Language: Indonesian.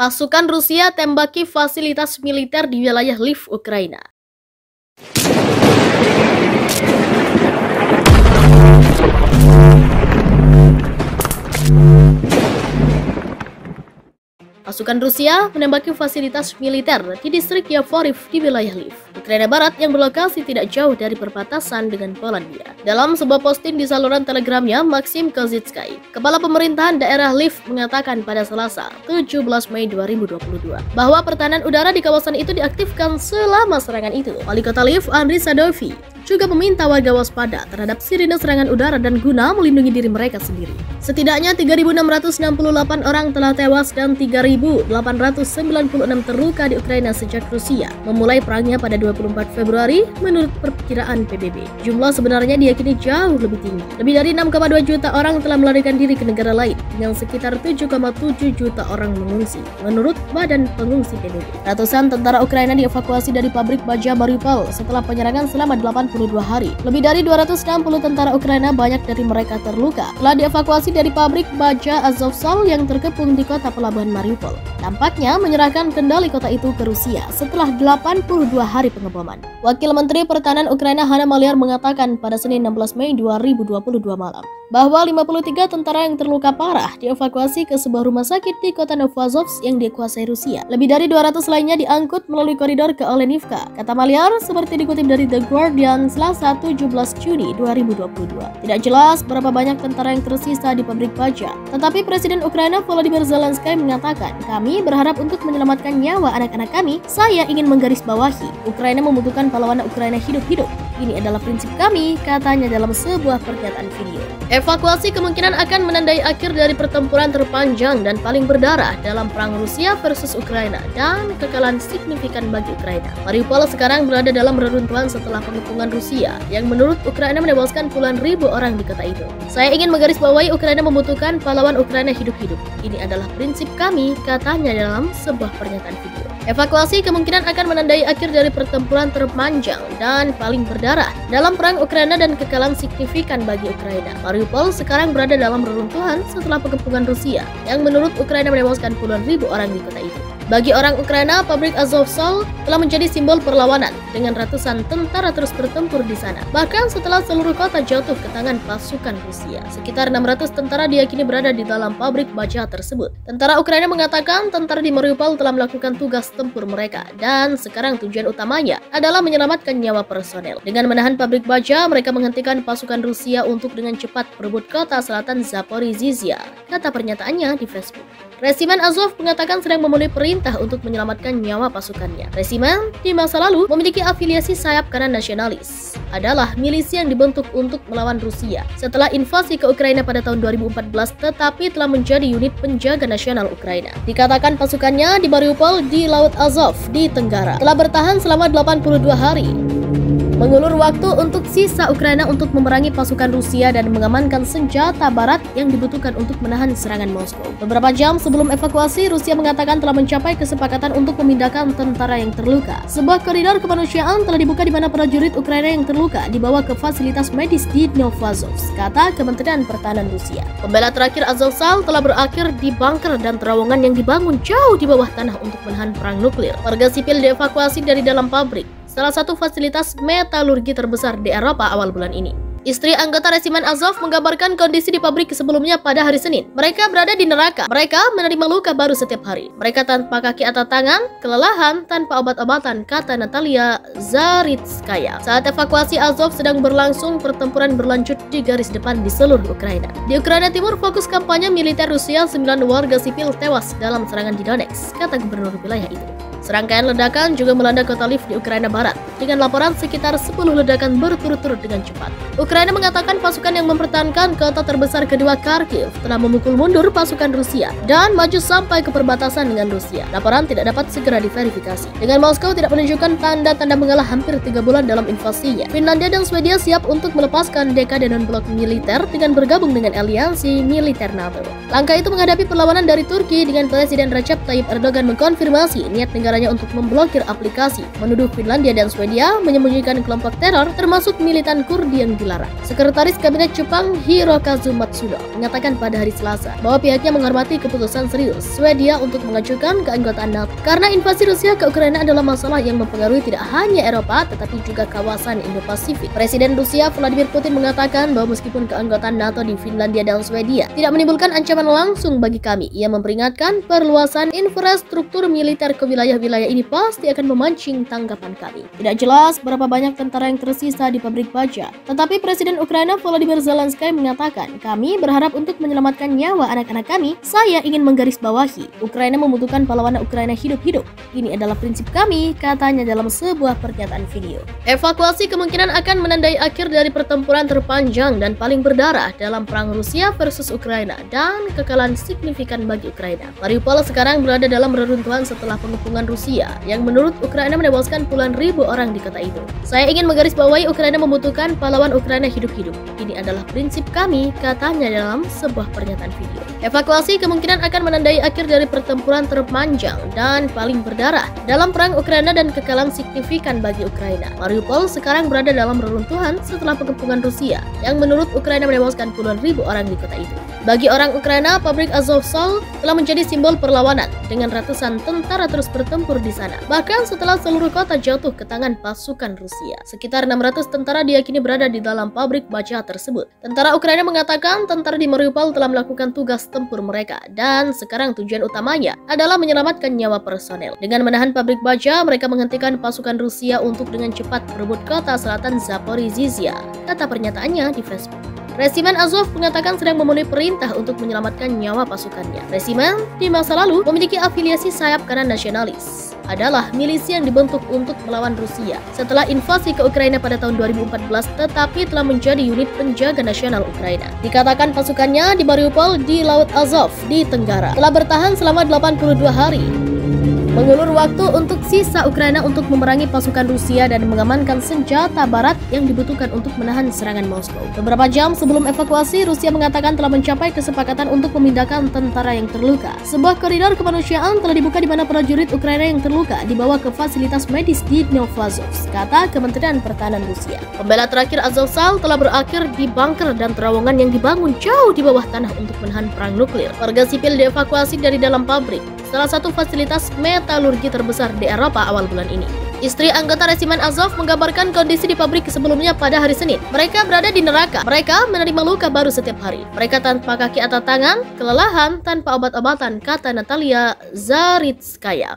Pasukan Rusia tembaki fasilitas militer di wilayah Lviv, Ukraina. Pasukan Rusia menembaki fasilitas militer di distrik Yavoriv di wilayah Lviv, Ukraina Barat yang berlokasi tidak jauh dari perbatasan dengan Polandia. Dalam sebuah posting di saluran telegramnya, Maxim Kozitsky, Kepala Pemerintahan Daerah Lviv, mengatakan pada Selasa, 17 Mei 2022, bahwa pertahanan udara di kawasan itu diaktifkan selama serangan itu. Wali Kota Lviv, Andriy Sadovi, juga meminta warga waspada terhadap sirine serangan udara dan guna melindungi diri mereka sendiri. Setidaknya 3.668 orang telah tewas dan 3.896 terluka di Ukraina sejak Rusia memulai perangnya pada 24 Februari menurut perkiraan PBB. Jumlah sebenarnya diyakini jauh lebih tinggi. Lebih dari 6,2 juta orang telah melarikan diri ke negara lain dengan sekitar 7,7 juta orang mengungsi menurut Badan Pengungsi PBB. Ratusan tentara Ukraina dievakuasi dari pabrik baja Mariupol setelah penyerangan selama 82 hari. Lebih dari 260 tentara Ukraina, banyak dari mereka terluka, telah dievakuasi dari pabrik baja Azovstal yang terkepung di kota pelabuhan Mariupol. Tampaknya menyerahkan kendali kota itu ke Rusia setelah 82 hari pengeboman. Wakil Menteri Pertahanan Ukraina Hanna Maliar mengatakan pada Senin 16 Mei 2022 malam bahwa 53 tentara yang terluka parah dievakuasi ke sebuah rumah sakit di kota Novazovsk yang dikuasai Rusia. Lebih dari 200 lainnya diangkut melalui koridor ke Olenivka, kata Maliar seperti dikutip dari The Guardian Selasa 17 Juni 2022. Tidak jelas berapa banyak tentara yang tersisa di pabrik baja, tetapi Presiden Ukraina Volodymyr Zelensky mengatakan, "Kami berharap untuk menyelamatkan nyawa anak-anak kami. Saya ingin menggarisbawahi, Ukraina membutuhkan pahlawan Ukraina hidup-hidup. Ini adalah prinsip kami," katanya dalam sebuah pernyataan video. Evakuasi kemungkinan akan menandai akhir dari pertempuran terpanjang dan paling berdarah dalam perang Rusia versus Ukraina dan kekalahan signifikan bagi Ukraina. Mariupol sekarang berada dalam reruntuhan setelah pengepungan Rusia yang menurut Ukraina menewaskan puluhan ribu orang di kota itu. "Saya ingin menggarisbawahi Ukraina membutuhkan pahlawan Ukraina hidup-hidup. Ini adalah prinsip kami," katanya dalam sebuah pernyataan video. Evakuasi kemungkinan akan menandai akhir dari pertempuran terpanjang dan paling berdarah dalam perang Ukraina dan kekalahan signifikan bagi Ukraina. Mariupol sekarang berada dalam reruntuhan setelah pengepungan Rusia yang menurut Ukraina menewaskan puluhan ribu orang di kota itu. Bagi orang Ukraina, pabrik Azovstal telah menjadi simbol perlawanan dengan ratusan tentara terus bertempur di sana. Bahkan setelah seluruh kota jatuh ke tangan pasukan Rusia, sekitar 600 tentara diyakini berada di dalam pabrik baja tersebut. Tentara Ukraina mengatakan tentara di Mariupol telah melakukan tugas tempur mereka dan sekarang tujuan utamanya adalah menyelamatkan nyawa personel. Dengan menahan pabrik baja, mereka menghentikan pasukan Rusia untuk dengan cepat berebut kota selatan Zaporizhzhia, kata pernyataannya di Facebook. Resimen Azov mengatakan sedang memenuhi perintah untuk menyelamatkan nyawa pasukannya. Resimen di masa lalu memiliki afiliasi sayap kanan nasionalis, adalah milisi yang dibentuk untuk melawan Rusia setelah invasi ke Ukraina pada tahun 2014, tetapi telah menjadi unit penjaga nasional Ukraina. Dikatakan pasukannya di Mariupol di Laut Azov di Tenggara telah bertahan selama 82 hari. Mengulur waktu untuk sisa Ukraina untuk memerangi pasukan Rusia dan mengamankan senjata barat yang dibutuhkan untuk menahan serangan Moskow. Beberapa jam sebelum evakuasi, Rusia mengatakan telah mencapai kesepakatan untuk memindahkan tentara yang terluka. Sebuah koridor kemanusiaan telah dibuka di mana prajurit Ukraina yang terluka dibawa ke fasilitas medis di Novazovsk, kata Kementerian Pertahanan Rusia. Pembela terakhir Azovstal telah berakhir di bunker dan terowongan yang dibangun jauh di bawah tanah untuk menahan perang nuklir. Warga sipil dievakuasi dari dalam pabrik, salah satu fasilitas metalurgi terbesar di Eropa awal bulan ini. Istri anggota resimen Azov menggambarkan kondisi di pabrik sebelumnya pada hari Senin. "Mereka berada di neraka. Mereka menerima luka baru setiap hari. Mereka tanpa kaki atau tangan, kelelahan, tanpa obat-obatan," kata Natalia Zaritskaya. Saat evakuasi Azov sedang berlangsung, pertempuran berlanjut di garis depan di seluruh Ukraina. Di Ukraina Timur, fokus kampanye militer Rusia, 9 warga sipil tewas dalam serangan di Donetsk, kata gubernur wilayah itu. Serangkaian ledakan juga melanda kota Lviv di Ukraina Barat, dengan laporan sekitar 10 ledakan berturut-turut dengan cepat. Ukraina mengatakan pasukan yang mempertahankan kota terbesar kedua, Kharkiv, telah memukul mundur pasukan Rusia dan maju sampai ke perbatasan dengan Rusia. Laporan tidak dapat segera diverifikasi. Dengan Moskow tidak menunjukkan tanda-tanda mengalah hampir 3 bulan dalam invasinya, Finlandia dan Swedia siap untuk melepaskan dekade non-blok militer dengan bergabung dengan aliansi militer NATO. Langkah itu menghadapi perlawanan dari Turki dengan Presiden Recep Tayyip Erdogan mengkonfirmasi niat negara negaranya untuk memblokir aplikasi, menuduh Finlandia dan Swedia menyembunyikan kelompok teror termasuk militan Kurdi yang dilarang. Sekretaris Kabinet Jepang Hirokazu Matsuda mengatakan pada hari Selasa bahwa pihaknya menghormati keputusan serius Swedia untuk mengajukan keanggotaan NATO karena invasi Rusia ke Ukraina adalah masalah yang mempengaruhi tidak hanya Eropa tetapi juga kawasan Indo-Pasifik. Presiden Rusia Vladimir Putin mengatakan bahwa meskipun keanggotaan NATO di Finlandia dan Swedia tidak menimbulkan ancaman langsung bagi kami, ia memperingatkan perluasan infrastruktur militer ke wilayah-wilayah ini pasti akan memancing tanggapan kami. Tidak jelas berapa banyak tentara yang tersisa di pabrik baja, tetapi Presiden Ukraina Volodymyr Zelensky mengatakan, kami berharap untuk menyelamatkan nyawa anak-anak kami. Saya ingin menggarisbawahi, Ukraina membutuhkan pahlawan Ukraina hidup-hidup. Ini adalah prinsip kami, katanya dalam sebuah pernyataan video. Evakuasi kemungkinan akan menandai akhir dari pertempuran terpanjang dan paling berdarah dalam perang Rusia versus Ukraina dan kekalahan signifikan bagi Ukraina. Mariupol sekarang berada dalam reruntuhan setelah pengepungan Rusia yang menurut Ukraina menewaskan puluhan ribu orang di kota itu. Saya ingin menggarisbawahi Ukraina membutuhkan pahlawan Ukraina hidup-hidup. Ini adalah prinsip kami, katanya dalam sebuah pernyataan video. Evakuasi kemungkinan akan menandai akhir dari pertempuran terpanjang dan paling berdarah dalam perang Ukraina dan kekalahan signifikan bagi Ukraina. Mariupol sekarang berada dalam reruntuhan setelah pengepungan Rusia yang menurut Ukraina menewaskan puluhan ribu orang di kota itu. Bagi orang Ukraina, pabrik Azovstal telah menjadi simbol perlawanan dengan ratusan tentara terus bertempur di sana. Bahkan setelah seluruh kota jatuh ke tangan pasukan Rusia, sekitar 600 tentara diyakini berada di dalam pabrik baja tersebut. Tentara Ukraina mengatakan tentara di Mariupol telah melakukan tugas tempur mereka dan sekarang tujuan utamanya adalah menyelamatkan nyawa personel. Dengan menahan pabrik baja, mereka menghentikan pasukan Rusia untuk dengan cepat merebut kota selatan Zaporizhzhia, kata pernyataannya di Facebook. Resimen Azov mengatakan sedang memenuhi perintah untuk menyelamatkan nyawa pasukannya. Resimen di masa lalu memiliki afiliasi sayap kanan nasionalis. Adalah milisi yang dibentuk untuk melawan Rusia setelah invasi ke Ukraina pada tahun 2014, tetapi telah menjadi unit penjaga nasional Ukraina. Dikatakan pasukannya di Mariupol di Laut Azov di Tenggara telah bertahan selama 82 hari. Mengulur waktu untuk sisa Ukraina untuk memerangi pasukan Rusia dan mengamankan senjata barat yang dibutuhkan untuk menahan serangan Moskow. Beberapa jam sebelum evakuasi, Rusia mengatakan telah mencapai kesepakatan untuk memindahkan tentara yang terluka. Sebuah koridor kemanusiaan telah dibuka di mana prajurit Ukraina yang terluka dibawa ke fasilitas medis di Novazovsk, kata Kementerian Pertahanan Rusia. Pembela terakhir Azovstal telah berakhir di bunker dan terowongan yang dibangun jauh di bawah tanah untuk menahan perang nuklir. Warga sipil dievakuasi dari dalam pabrik, salah satu fasilitas metalurgi terbesar di Eropa awal bulan ini. Istri anggota resimen Azov menggambarkan kondisi di pabrik sebelumnya pada hari Senin. Mereka berada di neraka. Mereka menerima luka baru setiap hari. Mereka tanpa kaki atau tangan, kelelahan, tanpa obat-obatan, kata Natalia Zaritskaya.